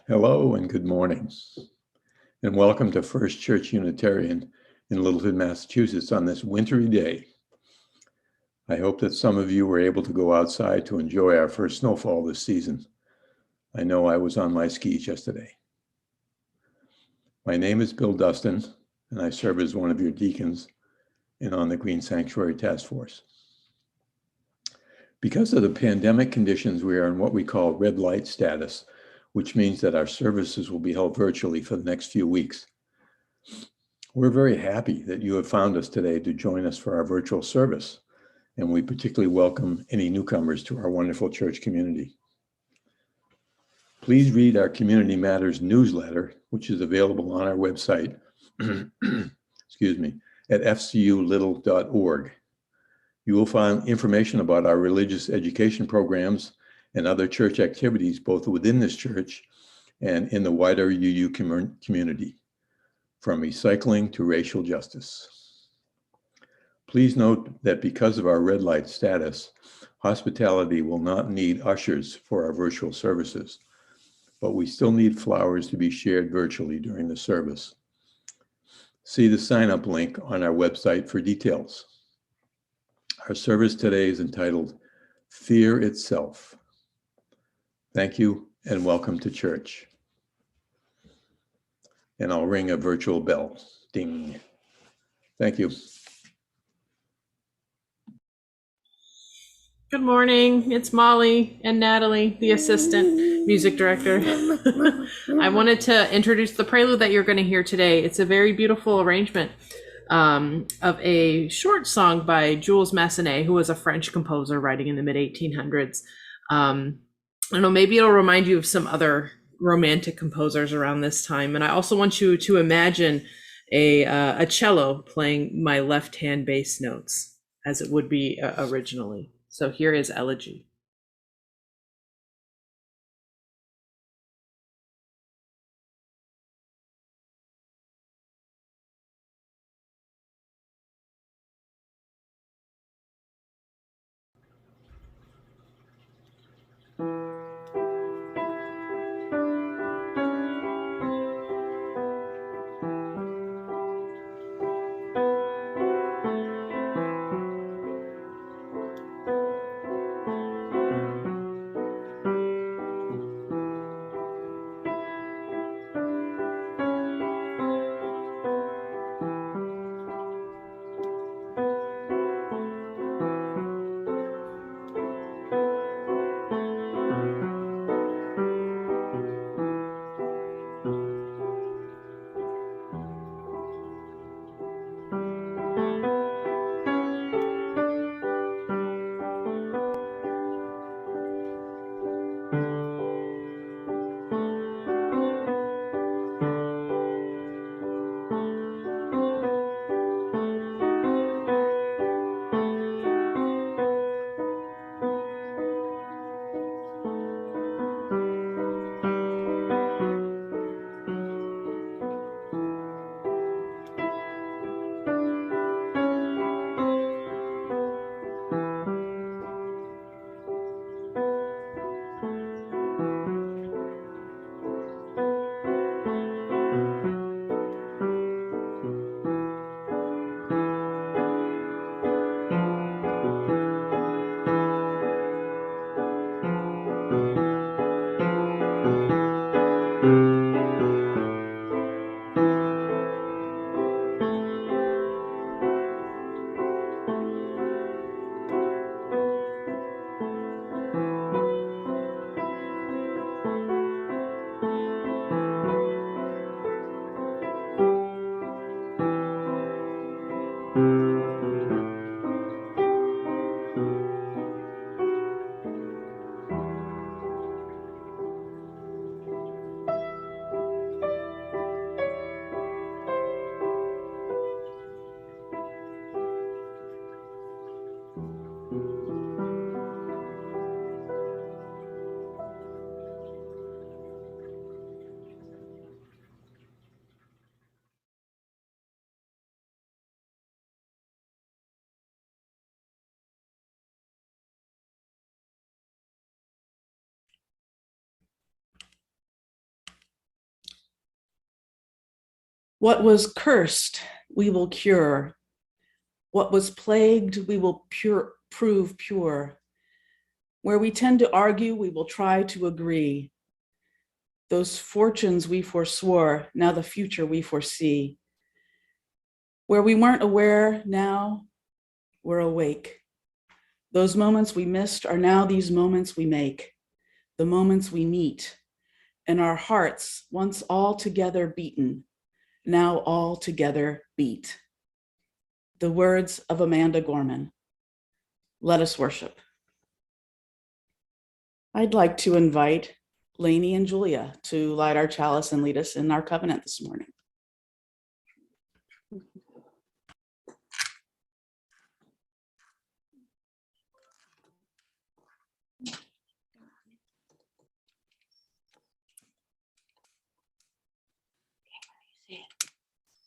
Hello and good morning, and welcome to First Church Unitarian in Littleton, Massachusetts on this wintry day. I hope that some of you were able to go outside to enjoy our first snowfall this season. I know I was on my skis yesterday. My name is Bill Duston, and I serve as one of your deacons and on the Green Sanctuary Task Force. Because of the pandemic conditions, we are in what we call red light status, which means that our services will be held virtually for the next few weeks. We're very happy that you have found us today to join us for our virtual service, and we particularly welcome any newcomers to our wonderful church community. Please read our Community Matters newsletter, which is available on our website, excuse me, at fculittle.org. You will find information about our religious education programs and other church activities, both within this church and in the wider UU community, from recycling to racial justice. Please note that because of our red light status, hospitality will not need ushers for our virtual services, but we still need flowers to be shared virtually during the service. See the sign-up link on our website for details. Our service today is entitled Fear Itself. Thank you and welcome to church. And I'll ring a virtual bell. Ding. Thank you. Good morning. It's Molly and Natalie, the assistant music director. I wanted to introduce the prelude that you're going to hear today. It's a very beautiful arrangement of a short song by Jules Massenet, who was a French composer writing in the mid-1800s. I don't know, maybe it'll remind you of some other romantic composers around this time. And I also want you to imagine a cello playing my left-hand bass notes as it would be originally. So here is Elegie. What was cursed, we will cure. What was plagued, we will prove pure. Where we tend to argue, we will try to agree. Those fortunes we forswore, now the future we foresee. Where we weren't aware, now we're awake. Those moments we missed are now these moments we make, the moments we meet, and our hearts, once all together beaten, now all together beat. The words of Amanda Gorman. Let us worship. I'd like to invite Lainey and Julia to light our chalice and lead us in our covenant this morning.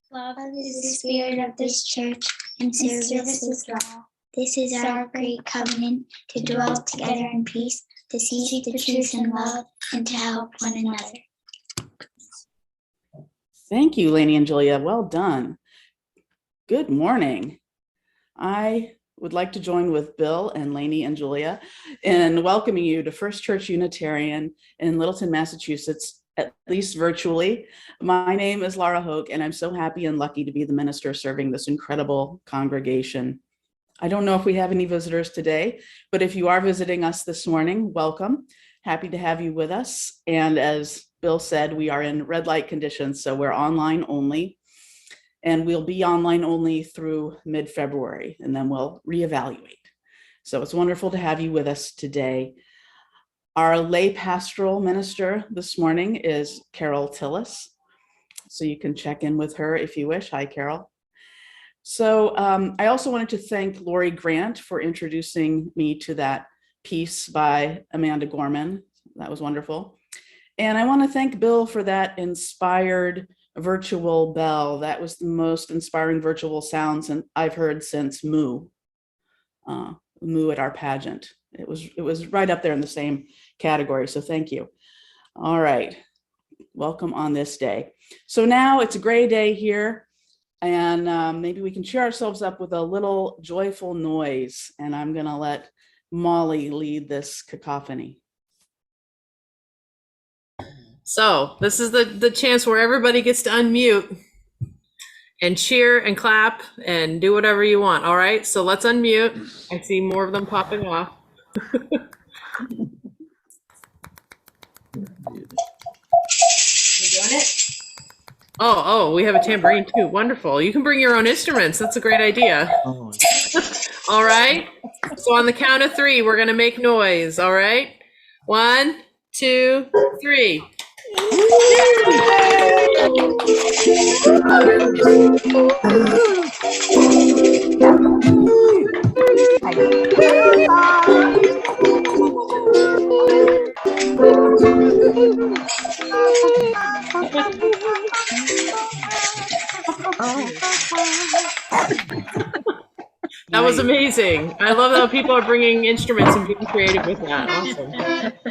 Love is the spirit of this church, and service is law. This is our great covenant, to dwell together in peace, to seek the truth in love, and to help one another. Thank you, Lainey and Julia. Well done. Good morning. I would like to join with Bill and Lainey and Julia in welcoming you to First Church Unitarian in Littleton, Massachusetts, at least virtually. My name is Lara Hoke, and I'm so happy and lucky to be the minister serving this incredible congregation. I don't know if we have any visitors today, but if you are visiting us this morning, welcome. Happy to have you with us. And as Bill said, we are in red light conditions, so we're online only. And we'll be online only through mid-February, and then we'll reevaluate. So it's wonderful to have you with us today. Our lay pastoral minister this morning is Carol Tillis. So you can check in with her if you wish. Hi, Carol. So I also wanted to thank Lori Grant for introducing me to that piece by Amanda Gorman. That was wonderful. And I want to thank Bill for that inspired virtual bell. That was the most inspiring virtual sounds I've heard since Moo at our pageant. It was right up there in the same category. So thank you. All right. Welcome on this day. So now it's a gray day here, and maybe we can cheer ourselves up with a little joyful noise. And I'm going to let Molly lead this cacophony. So this is the chance where everybody gets to unmute and cheer and clap and do whatever you want. All right. So let's unmute. I see more of them popping off. You doing it? Oh, we have a tambourine too. Wonderful. You can bring your own instruments. That's a great idea. Oh. All right. So on the count of 3, we're going to make noise. All right. 1, 2, 3. That was amazing. I love how people are bringing instruments and being creative with that. Awesome.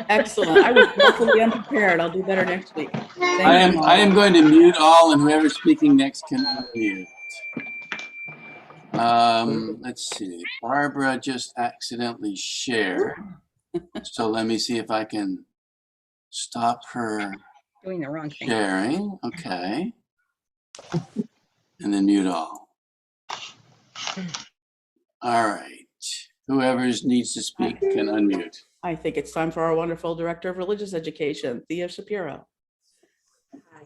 Excellent. I was definitely unprepared. I'll do better next week. I am going to mute all, and whoever's speaking next can unmute. Let's see. Barbara just accidentally shared. So let me see if I can stop her doing the wrong thing. sharing. Okay. And then mute all. All right. Whoever needs to speak can unmute. I think it's time for our wonderful Director of Religious Education, Thea Shapiro. Hi,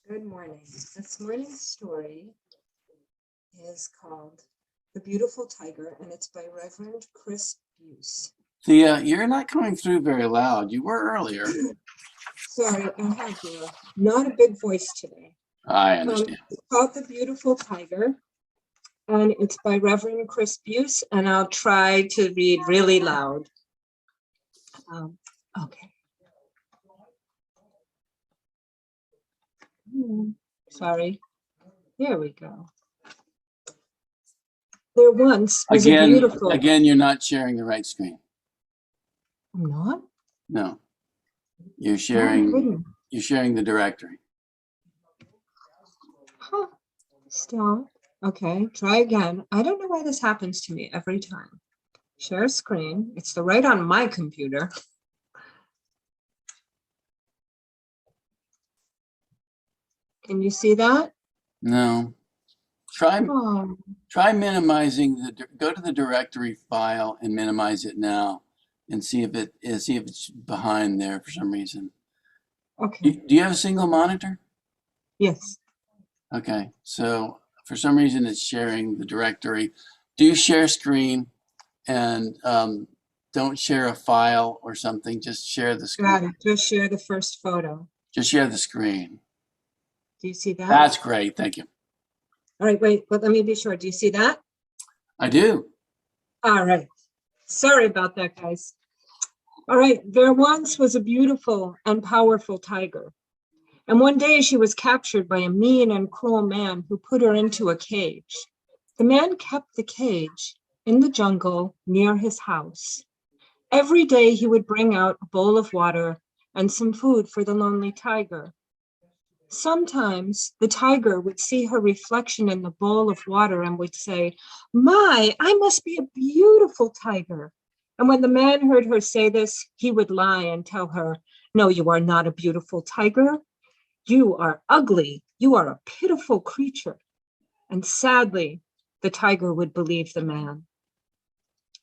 good morning. This morning's story is called The Beautiful Tiger, and it's by Reverend Chris Buice. Thea, you're not coming through very loud. You were earlier. Sorry, I have not a big voice today. I understand. It's called The Beautiful Tiger, and it's by Reverend Chris Buice, and I'll try to read really loud. Okay. Sorry. Here we go. There once was a beautiful. Again, you're not sharing the right screen. I'm not? No. You're sharing. You're sharing the directory. Stop. Okay, try again. I don't know why this happens to me every time. Share screen. It's the right on my computer. Can you see that? No. Try Oh, minimizing go to the directory file and minimize it now and see if it's behind there for some reason. okay. Do you have a single monitor? Yes. Okay, so for some reason it's sharing the directory. Do share screen and don't share a file or something, just share the screen. Got it. Just share the first photo. Just share the screen. Do you see that? That's great, thank you. All right, wait, but let me be sure. Do you see that? I do. All right. Sorry about that, guys. All right. There once was a beautiful and powerful tiger. And one day she was captured by a mean and cruel man who put her into a cage. The man kept the cage in the jungle near his house. Every day he would bring out a bowl of water and some food for the lonely tiger. Sometimes the tiger would see her reflection in the bowl of water and would say, "My, I must be a beautiful tiger." And when the man heard her say this, he would lie and tell her, "No, you are not a beautiful tiger. You are ugly. You are a pitiful creature." And sadly, the tiger would believe the man.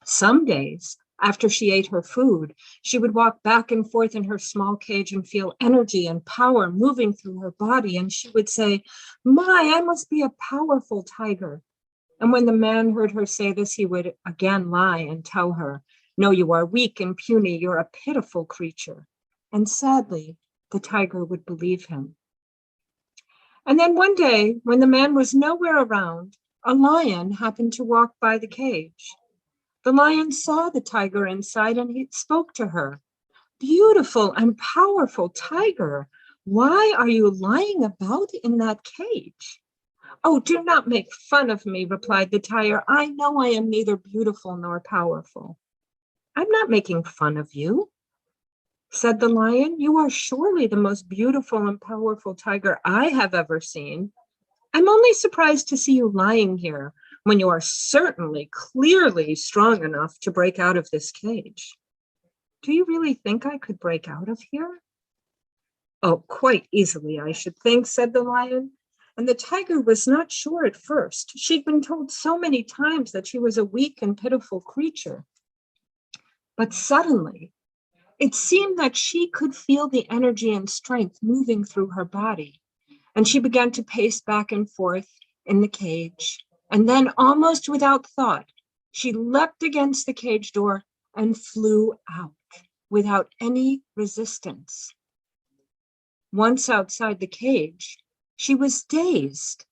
Some days, after she ate her food, she would walk back and forth in her small cage and feel energy and power moving through her body. And she would say, "My, I must be a powerful tiger." And when the man heard her say this, he would again lie and tell her, "No, you are weak and puny. You're a pitiful creature." And sadly, the tiger would believe him. And then one day, when the man was nowhere around, a lion happened to walk by the cage. The lion saw the tiger inside and he spoke to her. "Beautiful and powerful tiger, why are you lying about in that cage?" "Oh, do not make fun of me," replied the tiger. "I know I am neither beautiful nor powerful." "I'm not making fun of you," said the lion. "You are surely the most beautiful and powerful tiger I have ever seen. I'm only surprised to see you lying here when you are certainly clearly strong enough to break out of this cage. Do you really think I could break out of here?" "Oh, quite easily, I should think," said the lion. And the tiger was not sure at first. She'd been told so many times that she was a weak and pitiful creature. But suddenly, it seemed that she could feel the energy and strength moving through her body. And she began to pace back and forth in the cage. And then, almost without thought, she leapt against the cage door and flew out without any resistance. Once outside the cage, she was dazed.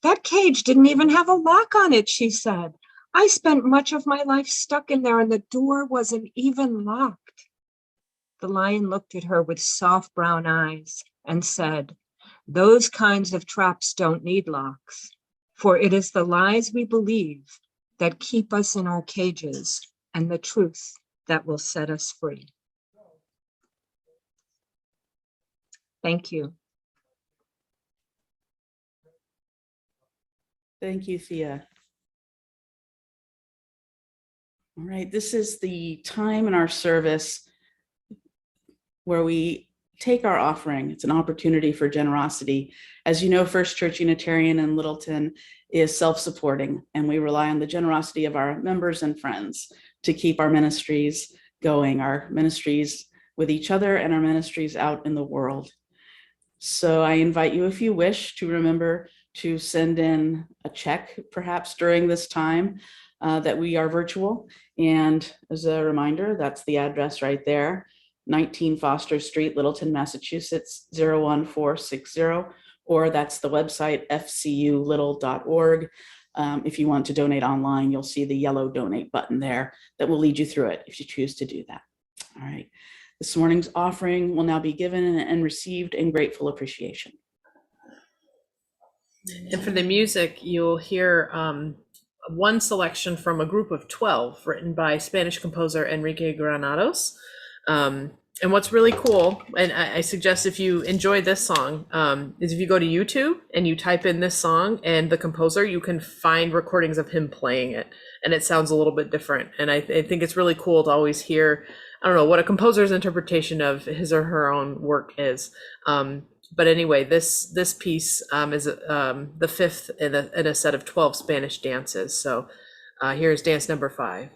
"That cage didn't even have a lock on it," she said. "I spent much of my life stuck in there and the door wasn't even locked." The lion looked at her with soft brown eyes and said, "Those kinds of traps don't need locks, for it is the lies we believe that keep us in our cages and the truth that will set us free." Thank you. Thank you, Thea. All right, this is the time in our service where we take our offering. It's an opportunity for generosity. As you know, First Church Unitarian in Littleton is self-supporting, and we rely on the generosity of our members and friends to keep our ministries going, our ministries with each other and our ministries out in the world. So I invite you, if you wish, to remember to send in a check, perhaps during this time that we are virtual. And as a reminder, that's the address right there, 19 Foster Street, Littleton, Massachusetts, 01460, or that's the website, fculittle.org. If you want to donate online, you'll see the yellow donate button there that will lead you through it if you choose to do that. All right. This morning's offering will now be given and received in grateful appreciation. And for the music, you'll hear one selection from a group of 12 written by Spanish composer Enrique Granados. And what's really cool, and I suggest if you enjoy this song, is if you go to YouTube and you type in this song and the composer, you can find recordings of him playing it, and it sounds a little bit different. And I think it's really cool to always hear, I don't know, what a composer's interpretation of his or her own work is. But anyway, this piece is the fifth in a set of 12 Spanish dances. So here's dance number 5.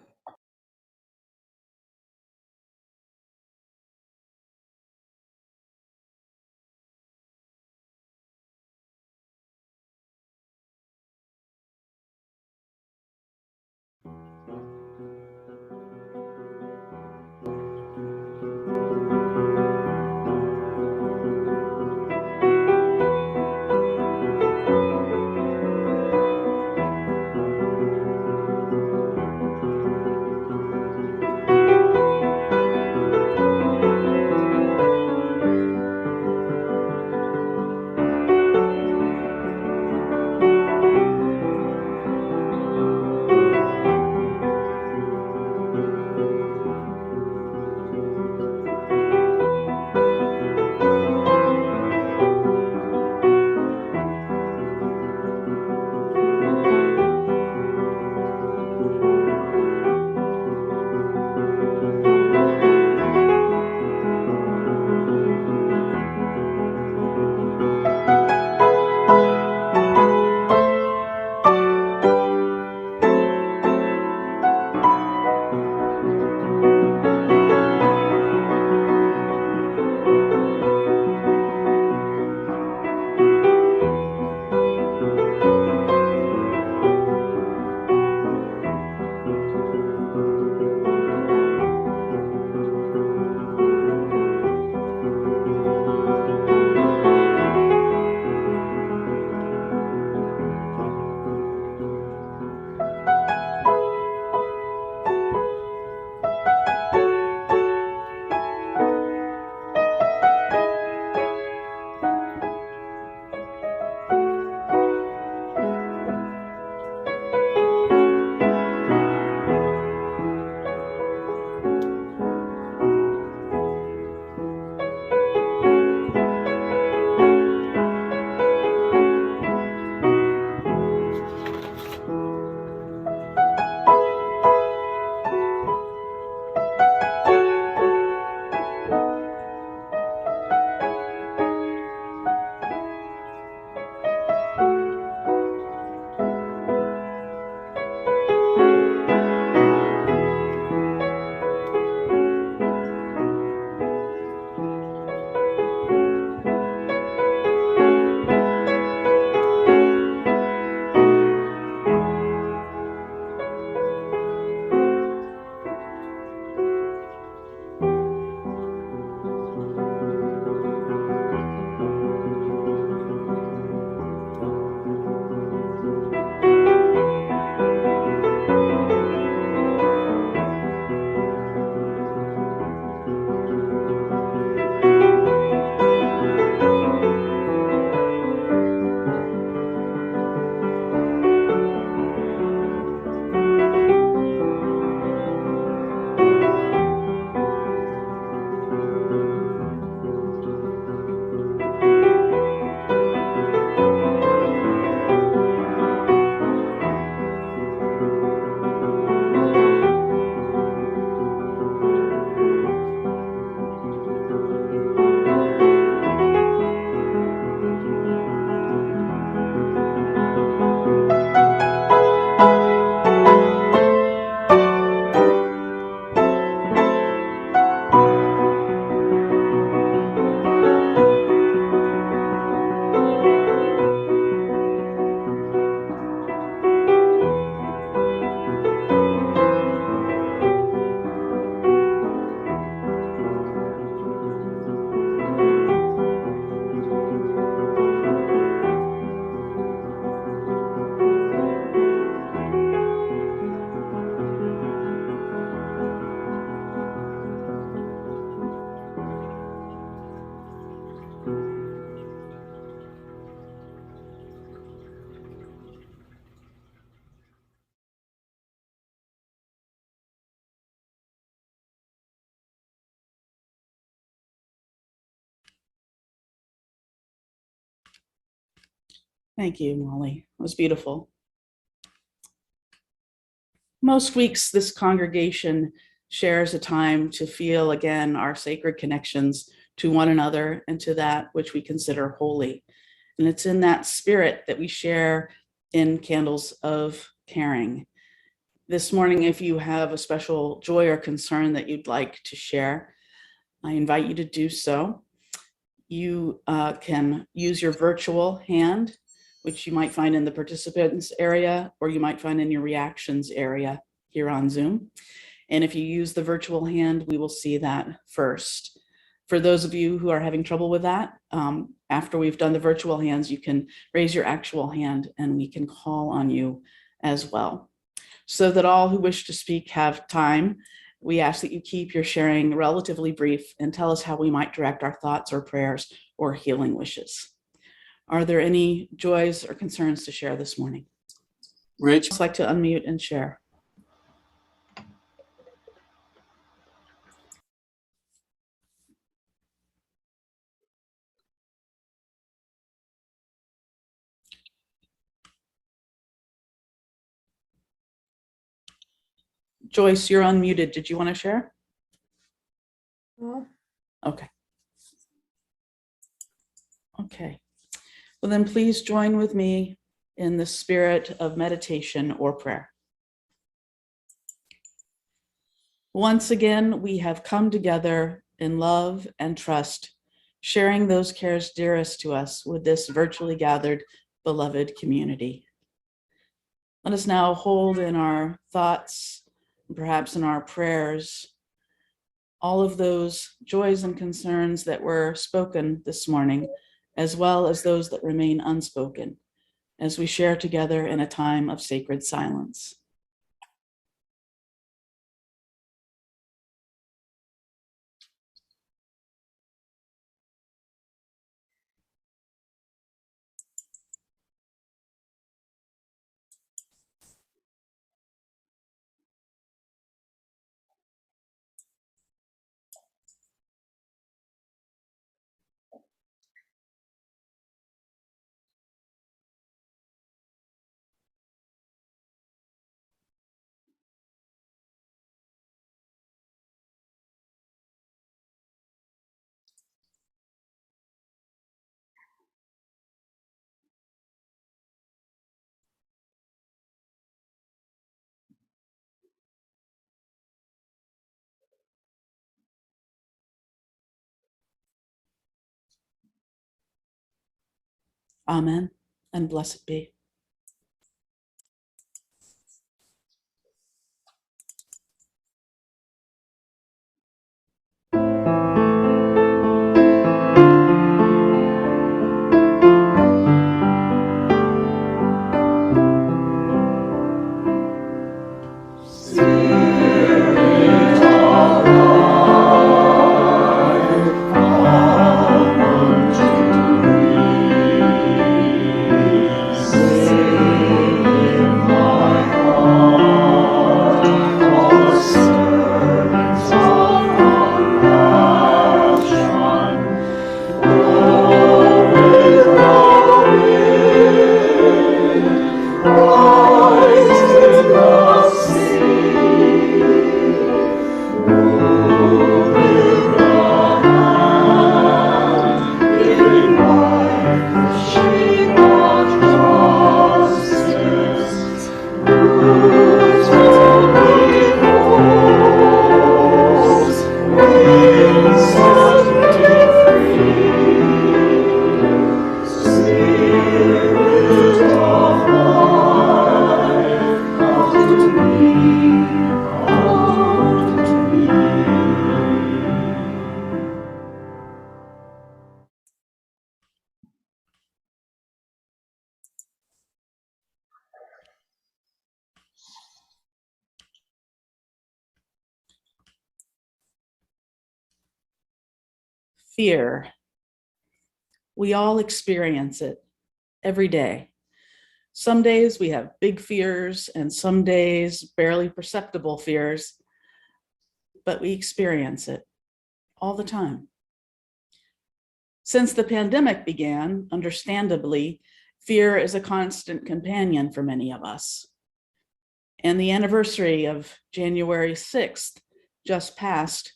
Thank you, Molly. It was beautiful. Most weeks, this congregation shares a time to feel again our sacred connections to one another and to that which we consider holy. And it's in that spirit that we share in Candles of Caring. This morning, if you have a special joy or concern that you'd like to share, I invite you to do so. You can use your virtual hand, which you might find in the participants area, or you might find in your reactions area here on Zoom. And if you use the virtual hand, we will see that first. For those of you who are having trouble with that, after we've done the virtual hands, you can raise your actual hand and we can call on you as well. So that all who wish to speak have time, we ask that you keep your sharing relatively brief and tell us how we might direct our thoughts or prayers or healing wishes. Are there any joys or concerns to share this morning? Rich? I'd like to unmute and share. Joyce, you're unmuted. Did you want to share? No. Okay. Okay. Well, then please join with me in the spirit of meditation or prayer. Once again, we have come together in love and trust, sharing those cares dearest to us with this virtually gathered beloved community. Let us now hold in our thoughts, perhaps in our prayers, all of those joys and concerns that were spoken this morning, as well as those that remain unspoken, as we share together in a time of sacred silence. Amen, and blessed be. Fear. We all experience it every day. Some days we have big fears and some days barely perceptible fears, but we experience it all the time. Since the pandemic began, understandably, Fear is a constant companion for many of us. And the anniversary of January 6th, just passed,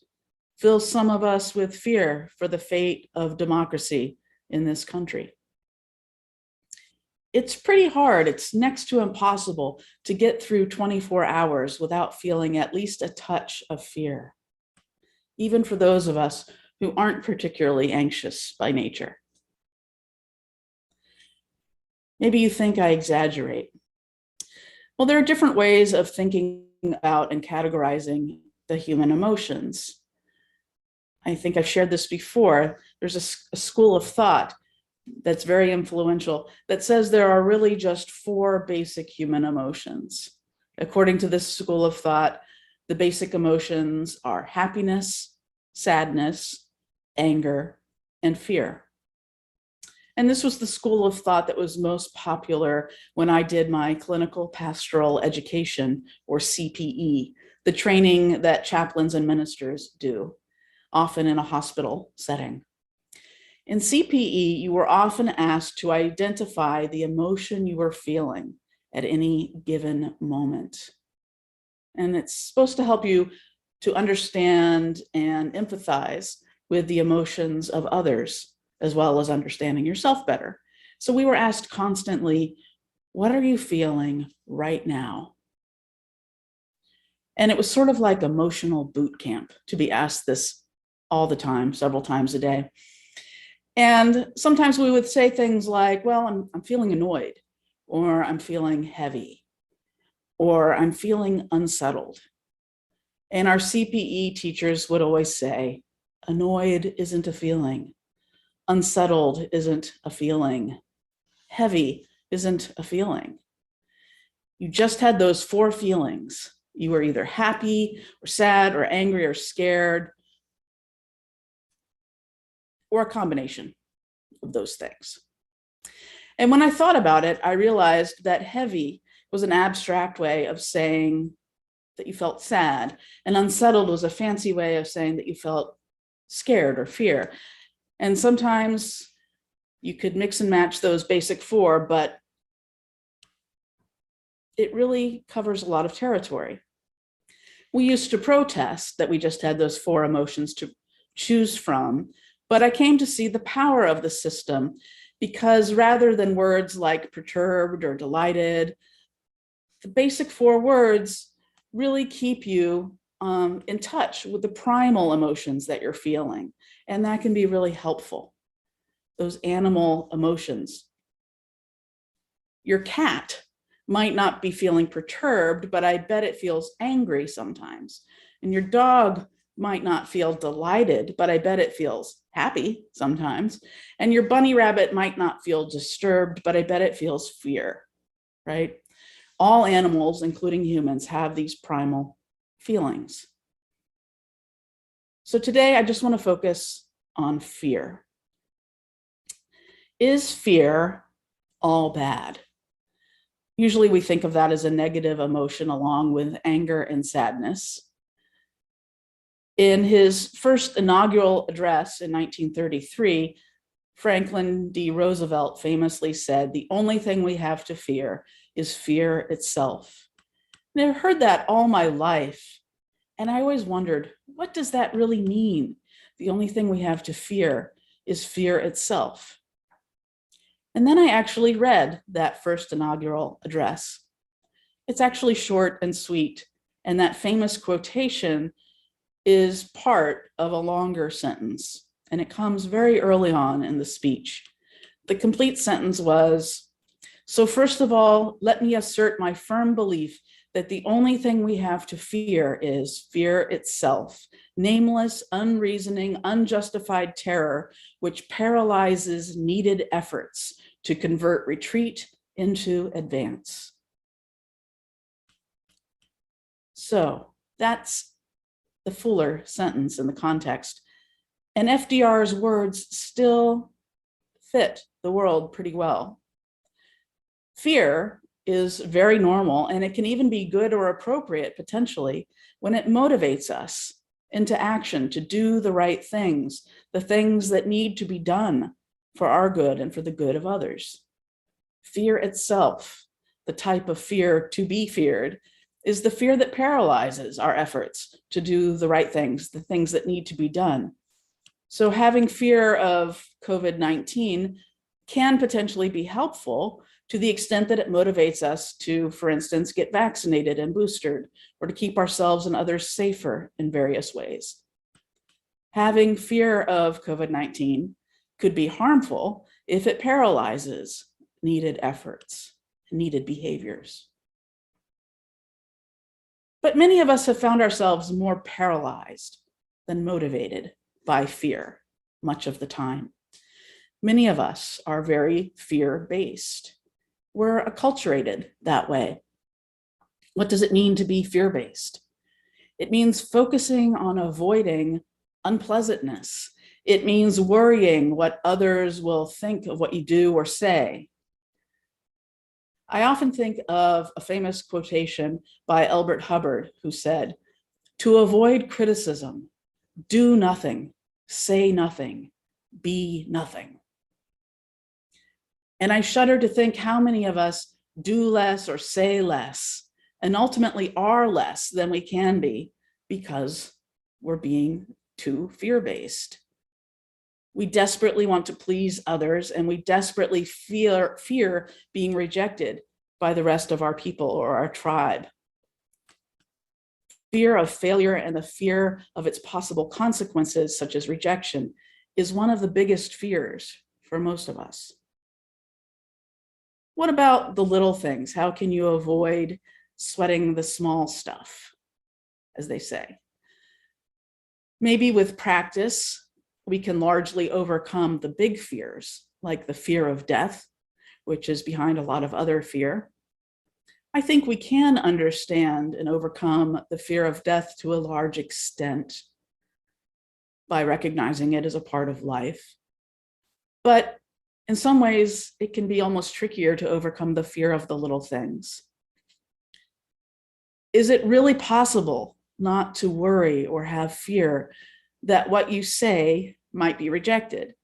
fills some of us with fear for the fate of democracy in this country. It's pretty hard, it's next to impossible to get through 24 hours without feeling at least a touch of fear, even for those of us who aren't particularly anxious by nature. Maybe you think I exaggerate. Well, there are different ways of thinking about and categorizing the human emotions. I think I've shared this before. There's a school of thought that's very influential that says there are really just 4 basic human emotions. According to this school of thought, the basic emotions are happiness, sadness, anger, and fear. And this was the school of thought that was most popular when I did my clinical pastoral education, or CPE, the training that chaplains and ministers do, often in a hospital setting. In CPE, you were often asked to identify the emotion you were feeling at any given moment. And it's supposed to help you to understand and empathize with the emotions of others, as well as understanding yourself better. So we were asked constantly, what are you feeling right now? And it was sort of like emotional boot camp to be asked this all the time, several times a day. And sometimes we would say things like, well, I'm feeling annoyed, or I'm feeling heavy, or I'm feeling unsettled. And our CPE teachers would always say, annoyed isn't a feeling. Unsettled isn't a feeling. Heavy isn't a feeling. You just had those 4 feelings. You were either happy or sad or angry or scared, or a combination of those things. And when I thought about it, I realized that heavy was an abstract way of saying that you felt sad, and unsettled was a fancy way of saying that you felt scared or fear. And sometimes you could mix and match those basic 4, but it really covers a lot of territory. We used to protest that we just had those 4 emotions to choose from, but I came to see the power of the system, because rather than words like perturbed or delighted, the basic 4 words really keep you in touch with the primal emotions that you're feeling. And that can be really helpful. Those animal emotions. Your cat might not be feeling perturbed, but I bet it feels angry sometimes. And your dog might not feel delighted, but I bet it feels happy sometimes. And your bunny rabbit might not feel disturbed, but I bet it feels fear, right? All animals, including humans, have these primal feelings. So today I just want to focus on fear. Is fear all bad? Usually we think of that as a negative emotion along with anger and sadness. In his first inaugural address in 1933, Franklin D. Roosevelt famously said, "The only thing we have to fear is fear itself." And I've heard that all my life, and I always wondered, what does that really mean? The only thing we have to fear is fear itself. And then I actually read that first inaugural address. It's actually short and sweet, and that famous quotation is part of a longer sentence, and it comes very early on in the speech. The complete sentence was, "So first of all, let me assert my firm belief that the only thing we have to fear is fear itself, nameless, unreasoning, unjustified terror, which paralyzes needed efforts to convert retreat into advance." So that's the fuller sentence in the context. And FDR's words still fit the world pretty well. Fear is very normal, and it can even be good or appropriate potentially when it motivates us into action to do the right things, the things that need to be done for our good and for the good of others. Fear itself, the type of fear to be feared, is the fear that paralyzes our efforts to do the right things, the things that need to be done. So having fear of COVID-19 can potentially be helpful to the extent that it motivates us to, for instance, get vaccinated and boosted, or to keep ourselves and others safer in various ways. Having fear of COVID-19 could be harmful if it paralyzes needed efforts, needed behaviors. But many of us have found ourselves more paralyzed than motivated by fear much of the time. Many of us are very fear-based. We're acculturated that way. What does it mean to be fear-based? It means focusing on avoiding unpleasantness. It means worrying what others will think of what you do or say. I often think of a famous quotation by Elbert Hubbard, who said, "To avoid criticism, do nothing, say nothing, be nothing." And I shudder to think how many of us do less or say less, and ultimately are less than we can be because we're being too fear-based. We desperately want to please others, and we desperately fear being rejected by the rest of our people or our tribe. Fear of failure and the fear of its possible consequences, such as rejection, is one of the biggest fears for most of us. What about the little things? How can you avoid sweating the small stuff, as they say? Maybe with practice, we can largely overcome the big fears, like the fear of death, which is behind a lot of other fear. I think we can understand and overcome the fear of death to a large extent by recognizing it as a part of life. But in some ways, it can be almost trickier to overcome the fear of the little things. Is it really possible not to worry or have fear that what you say might be rejected?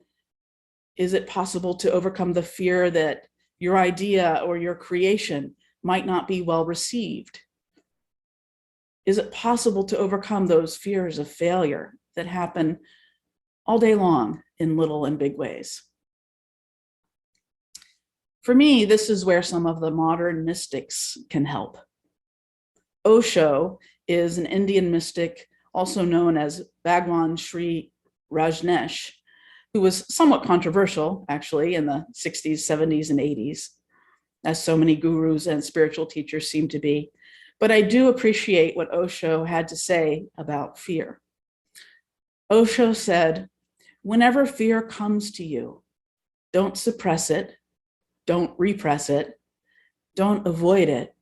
Is it possible to overcome the fear that your idea or your creation might not be well received? Is it possible to overcome those fears of failure that happen all day long in little and big ways? For me, this is where some of the modern mystics can help. Osho is an Indian mystic, also known as Bhagwan Sri Rajneesh, who was somewhat controversial, actually, in the 60s, 70s, and 80s, as so many gurus and spiritual teachers seem to be. But I do appreciate what Osho had to say about fear. Osho said, "Whenever fear comes to you, don't suppress it, don't repress it, don't avoid it.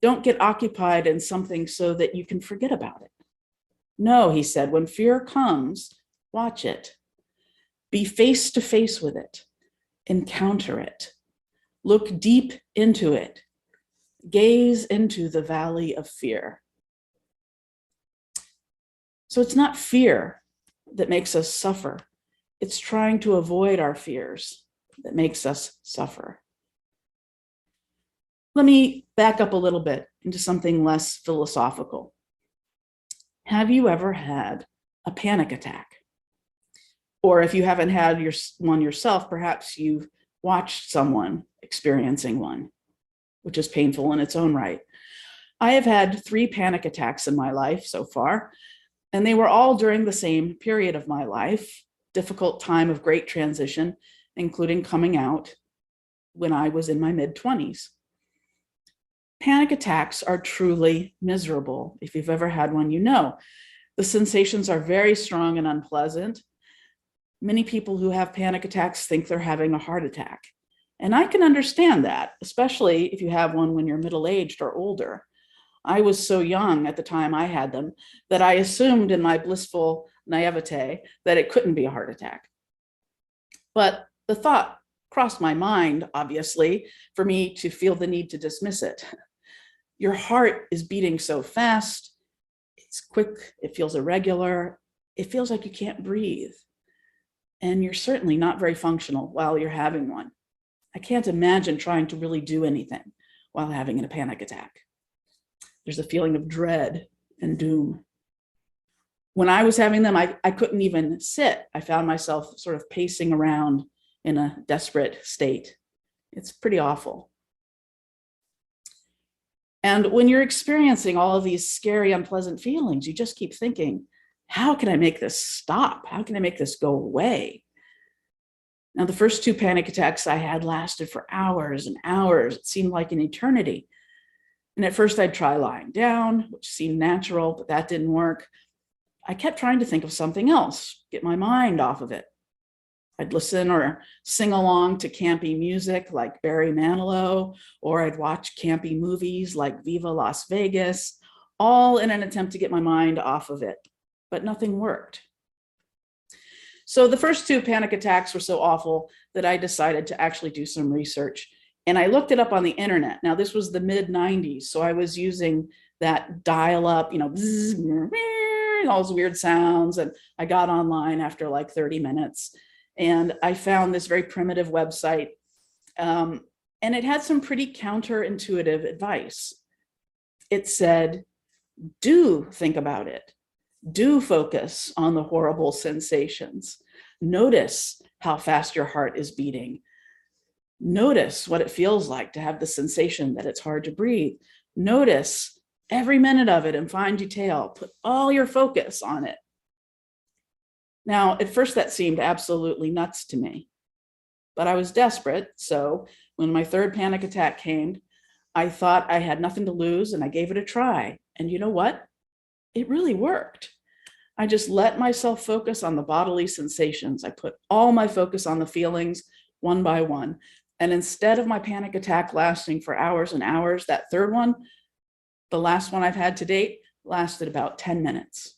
Don't get occupied in something so that you can forget about it. No," he said, "when fear comes, watch it. Be face to face with it. Encounter it. Look deep into it. Gaze into the valley of fear." So it's not fear that makes us suffer. It's trying to avoid our fears that makes us suffer. Let me back up a little bit into something less philosophical. Have you ever had a panic attack? Or if you haven't had one yourself, perhaps you've watched someone experiencing one, which is painful in its own right. I have had 3 panic attacks in my life so far, and they were all during the same period of my life, difficult time of great transition, including coming out when I was in my mid-20s. Panic attacks are truly miserable. If you've ever had one, you know. The sensations are very strong and unpleasant. Many people who have panic attacks think they're having a heart attack. And I can understand that, especially if you have one when you're middle-aged or older. I was so young at the time I had them that I assumed in my blissful naivete that it couldn't be a heart attack. But the thought crossed my mind, obviously, for me to feel the need to dismiss it. Your heart is beating so fast, it's quick, it feels irregular, it feels like you can't breathe. And you're certainly not very functional while you're having one. I can't imagine trying to really do anything while having a panic attack. There's a feeling of dread and doom. When I was having them, I couldn't even sit. I found myself sort of pacing around in a desperate state. It's pretty awful. And when you're experiencing all of these scary, unpleasant feelings, you just keep thinking, how can I make this stop? How can I make this go away? Now, the first 2 panic attacks I had lasted for hours and hours. It seemed like an eternity. And at first I'd try lying down, which seemed natural, but that didn't work. I kept trying to think of something else, get my mind off of it. I'd listen or sing along to campy music like Barry Manilow, or I'd watch campy movies like Viva Las Vegas, all in an attempt to get my mind off of it, but nothing worked. So the first 2 panic attacks were so awful that I decided to actually do some research. And I looked it up on the internet. Now, this was the mid-90s, so I was using that dial-up, bzz, all those weird sounds. And I got online after like 30 minutes. And I found this very primitive website. And it had some pretty counterintuitive advice. It said, do think about it. Do focus on the horrible sensations. Notice how fast your heart is beating. Notice what it feels like to have the sensation that it's hard to breathe. Notice every minute of it in fine detail. Put all your focus on it. Now, at first that seemed absolutely nuts to me, but I was desperate. So when my 3rd panic attack came, I thought I had nothing to lose and I gave it a try. And you know what? It really worked. I just let myself focus on the bodily sensations. I put all my focus on the feelings one by one. And instead of my panic attack lasting for hours and hours, that 3rd one, the last one I've had to date, lasted about 10 minutes.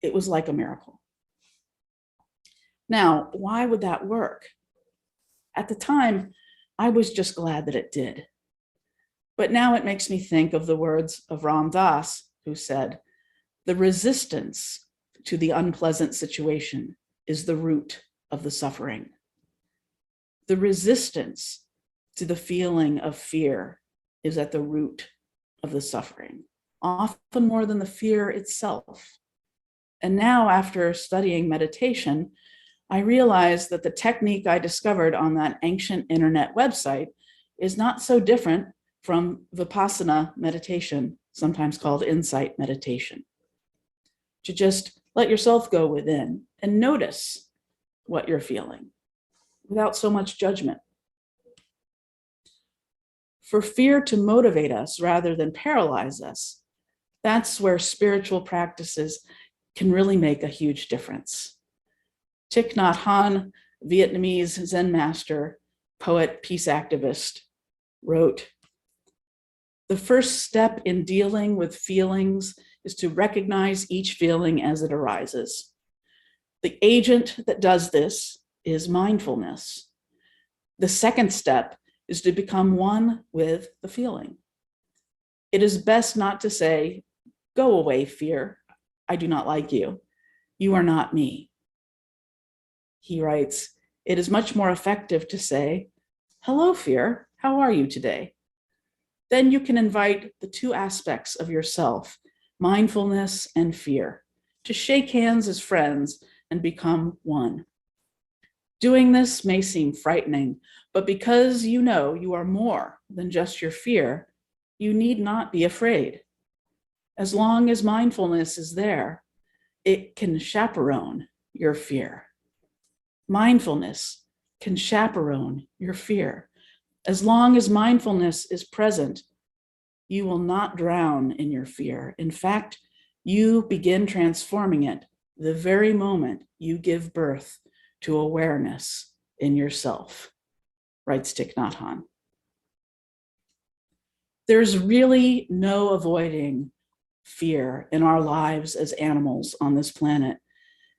It was like a miracle. Now, why would that work? At the time, I was just glad that it did. But now it makes me think of the words of Ram Dass, who said, the resistance to the unpleasant situation is the root of the suffering. The resistance to the feeling of fear is at the root of the suffering, often more than the fear itself. And now, after studying meditation, I realized that the technique I discovered on that ancient internet website is not so different from Vipassana meditation, sometimes called insight meditation. To just let yourself go within and notice what you're feeling without so much judgment. For fear to motivate us rather than paralyze us, that's where spiritual practices can really make a huge difference. Thich Nhat Hanh, Vietnamese Zen master, poet, peace activist, wrote, the first step in dealing with feelings is to recognize each feeling as it arises. The agent that does this is mindfulness. The second step is to become one with the feeling. It is best not to say, go away, fear. I do not like you. You are not me. He writes, it is much more effective to say, hello, fear. How are you today? Then you can invite the 2 aspects of yourself, mindfulness and fear, to shake hands as friends and become one. Doing this may seem frightening, but because you know you are more than just your fear, you need not be afraid. As long as mindfulness is there, it can chaperone your fear. Mindfulness can chaperone your fear. As long as mindfulness is present, you will not drown in your fear. In fact, you begin transforming it the very moment you give birth to awareness in yourself, writes Thich Nhat Hanh. There's really no avoiding fear in our lives as animals on this planet.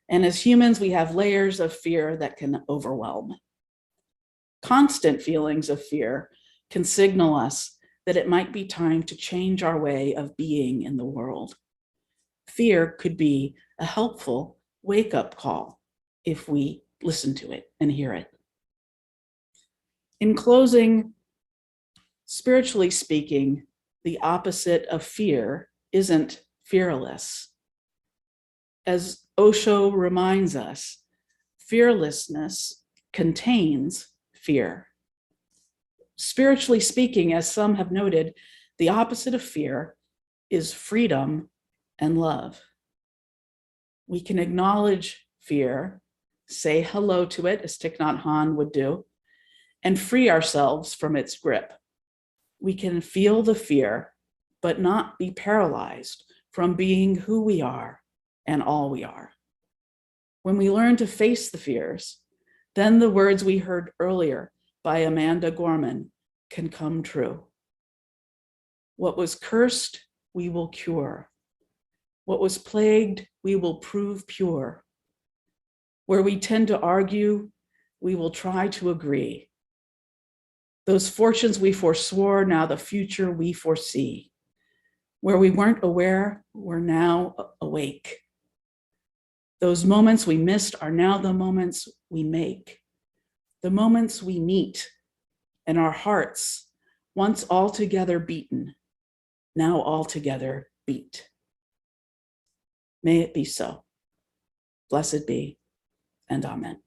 And as humans, we have layers of fear that can overwhelm. Constant feelings of fear can signal us that it might be time to change our way of being in the world. Fear could be a helpful wake-up call if we listen to it and hear it. In closing, spiritually speaking, the opposite of fear isn't fearless. As Osho reminds us, fearlessness contains fear. Spiritually speaking, as some have noted, the opposite of fear is freedom and love. We can acknowledge fear, say hello to it, as Thich Nhat Hanh would do, and free ourselves from its grip. We can feel the fear, but not be paralyzed from being who we are and all we are. When we learn to face the fears, then the words we heard earlier by Amanda Gorman can come true. What was cursed, we will cure. What was plagued, we will prove pure. Where we tend to argue, we will try to agree. Those fortunes we forswore, now the future we foresee. Where we weren't aware, we're now awake. Those moments we missed are now the moments we make. The moments we meet, and our hearts, once altogether beaten, now altogether beat. May it be so. Blessed be, and amen.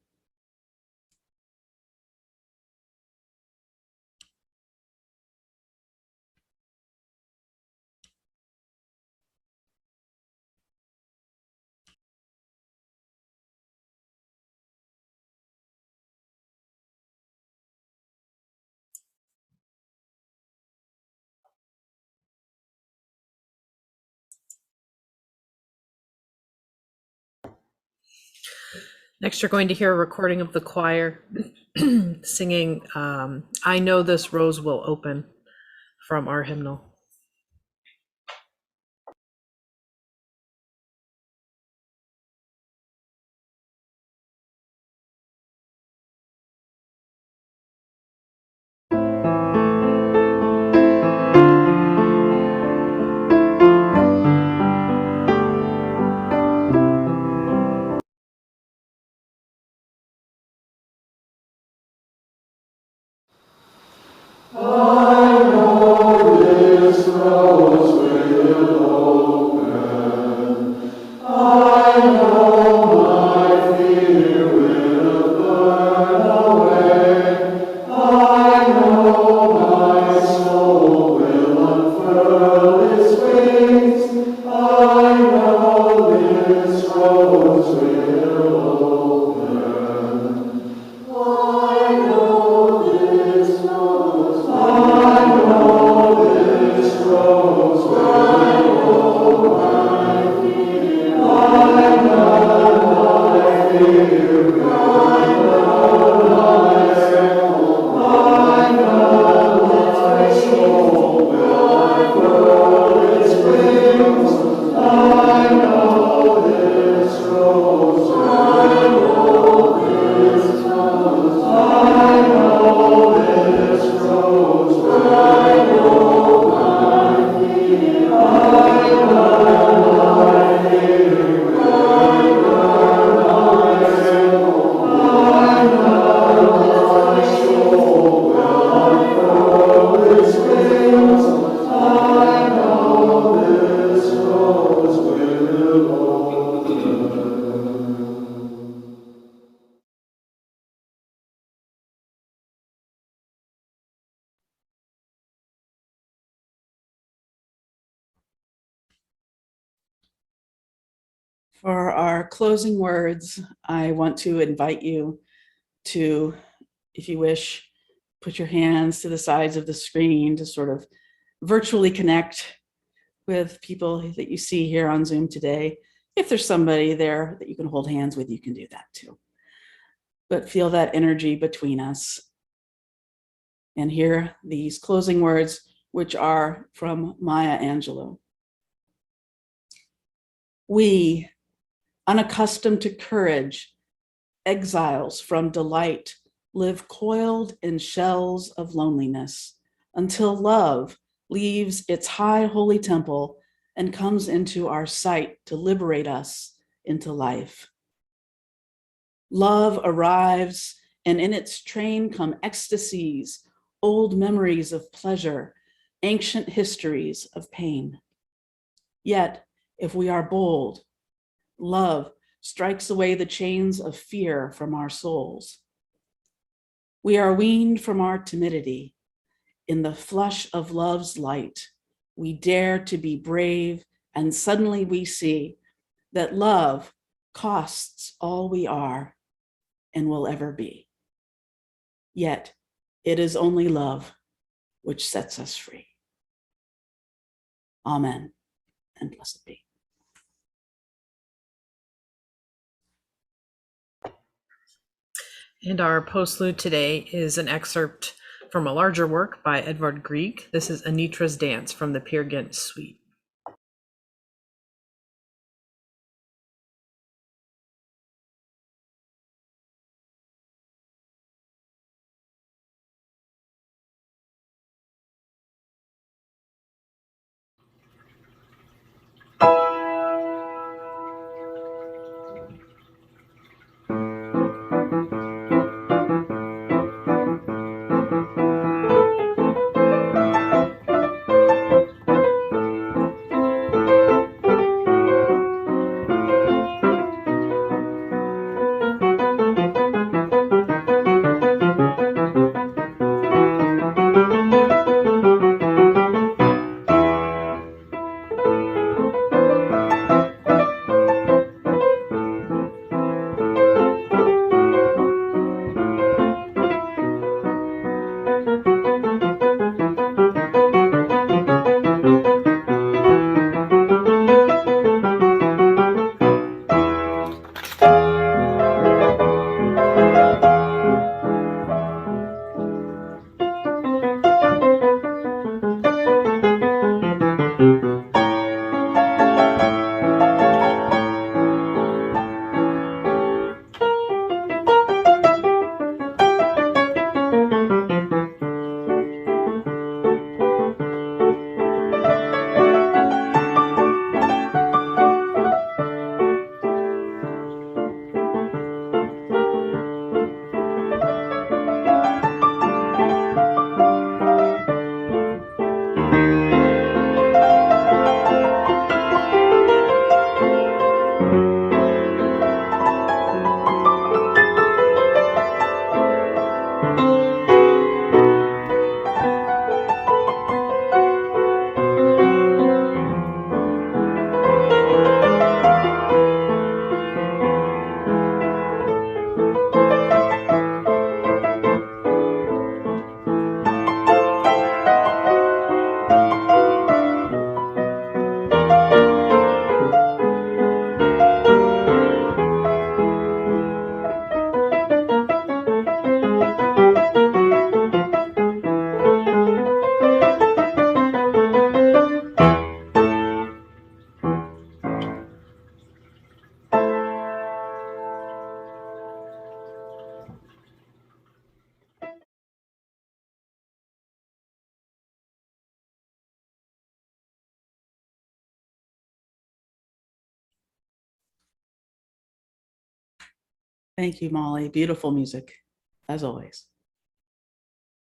Next, you're going to hear a recording of the choir singing I Know This Rose Will Open from our hymnal. For our closing words, I want to invite you to, if you wish, put your hands to the sides of the screen to sort of virtually connect with people that you see here on Zoom today. If there's somebody there that you can hold hands with, you can do that too. But feel that energy between us. And hear these closing words, which are from Maya Angelou. We, unaccustomed to courage, exiles from delight, live coiled in shells of loneliness until love leaves its high holy temple and comes into our sight to liberate us into life. Love arrives and in its train come ecstasies, old memories of pleasure, ancient histories of pain. Yet, if we are bold, love strikes away the chains of fear from our souls. We are weaned from our timidity. In the flush of love's light, we dare to be brave, and suddenly we see that love costs all we are and will ever be. Yet, it is only love which sets us free. Amen, and blessed be. And our postlude today is an excerpt from a larger work by Edvard Grieg. This is Anitra's Dance from the Peer Gynt Suite. Thank you, Molly. Beautiful music, as always.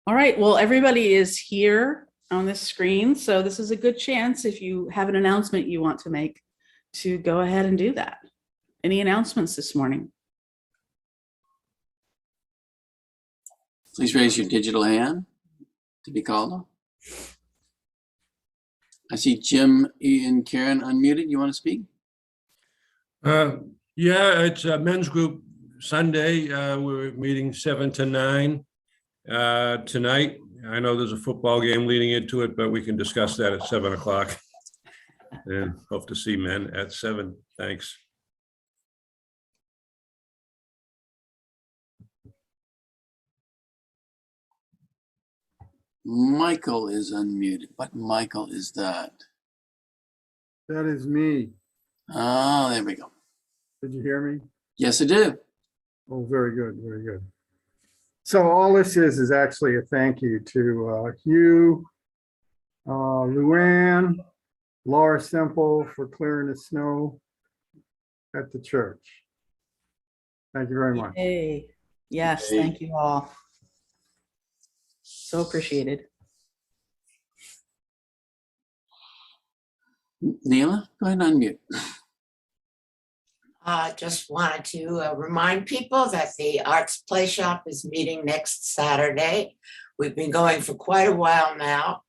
All right, well, everybody is here on this screen, so this is a good chance if you have an announcement you want to make to go ahead and do that. Any announcements this morning? Please raise your digital hand to be called on. I see Jim and Karen unmuted. You want to speak? Yeah, it's a men's group Sunday. We're meeting 7 to 9 tonight. I know there's a football game leading into it, but we can discuss that at 7 o'clock. And hope to see men at 7. Thanks. Michael is unmuted. What Michael is that? That is me. Oh, there we go. Did you hear me? Yes, I do. Oh, very good, very good. So all this is actually a thank you to Hugh, Luann, Lara Semple for clearing the snow at the church. Thank you very much. Hey, Yes, Okay. thank you all. So appreciated. Neela, go ahead and unmute. Just wanted to remind people that the Arts Play Shop is meeting next Saturday. We've been going for quite a while now.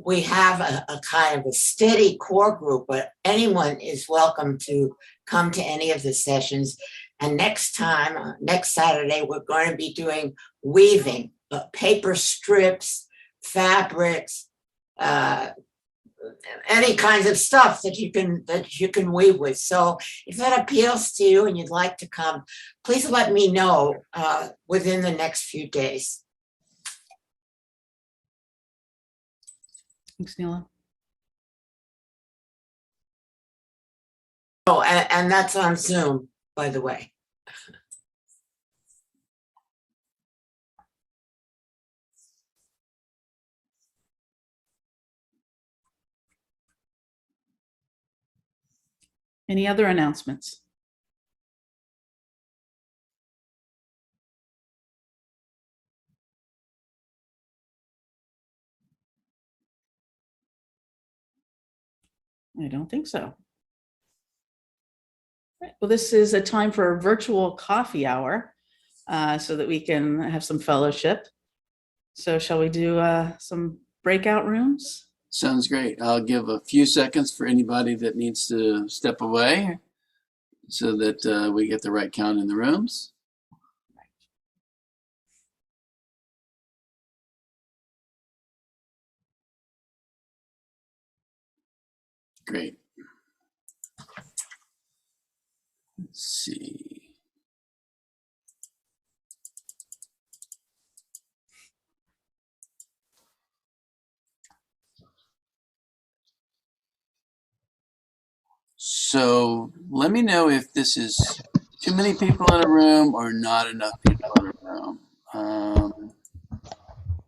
We have a kind of a steady core group, but anyone is welcome to come to any of the sessions. And next time, next Saturday, we're going to be doing weaving, paper strips, fabrics, any kinds of stuff that you can weave with. So if that appeals to you and you'd like to come, please let me know within the next few days. Thanks, Neela. Oh, and that's on Zoom, by the way. Any other announcements? I don't think so. Right, well, this is a time for a virtual coffee hour so that we can have some fellowship. So shall we do some breakout rooms? Sounds great. I'll give a few seconds for anybody that needs to step away so that we get the right count in the rooms. Great. Let's see. So let me know if this is too many people in a room or not enough people in a room.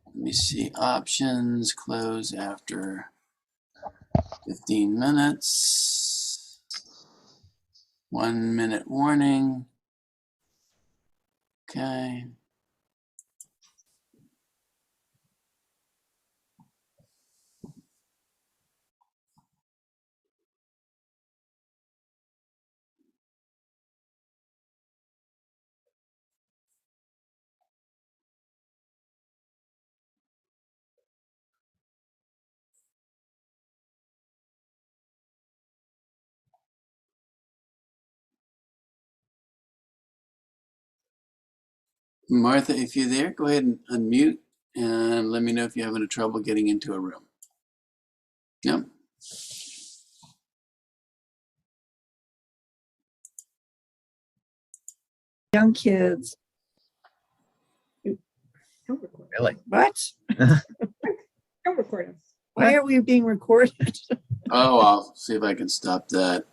Let me see. Options, close after 15 minutes. 1 minute warning. Okay. Martha, if you're there, go ahead and unmute and let me know if you're having trouble getting into a room. Yep. Young kids. Really? What? Don't record us. Why are we being recorded? Oh, I'll see if I can stop that.